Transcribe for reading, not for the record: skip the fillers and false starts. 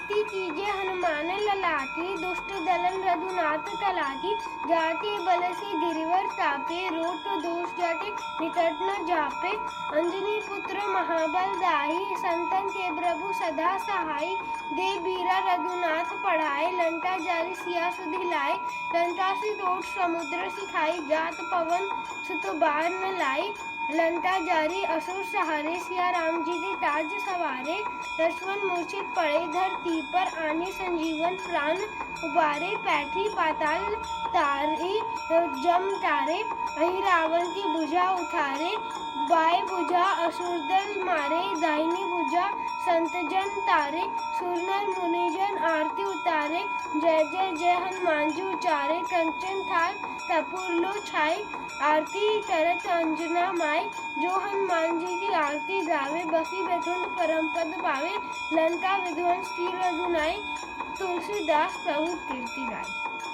कीर्ति कीजे हनुमान ललाटी, दुष्ट दलन रघुनाथ तलाटी। जाते बल से गिरवर तापे, रोट दोष जाते निकट न जापे। अंजनी पुत्र महाबल दाई, संतन के प्रभु सदा सहाई। दे बीरा रघुनाथ पढ़ाए, लंका जारी सिया सुधिलाए। लंका से तोड़ समुद्र सिखाई, जात पवन सुत बार न लाई। लंका जारी असुर सहारे, सिया राम जी के ताज सवारे। लक्ष्मण मूर्छित पड़े धरती पर, आने संजीवन प्राण उबारे। पैठी पाताल तारी जम तारे, वही रावण की भुजा उठारे। बाएं भुजा असुर दल मारे, दाहिनी भुजा संत जन तारे। सुर नर मुनिजन आरती उतारे, जय जय जय हनुमान जी उचारे। कंचन थाल कपूर लो छाई, आरती करत अंजना माई। जो हनुमान जी की आरती गावे, बसी बैकुंठ परम पद पावे। लंका विध्वंस की रघुनाई, तुलसीदास प्रभु कीर्ति गाई।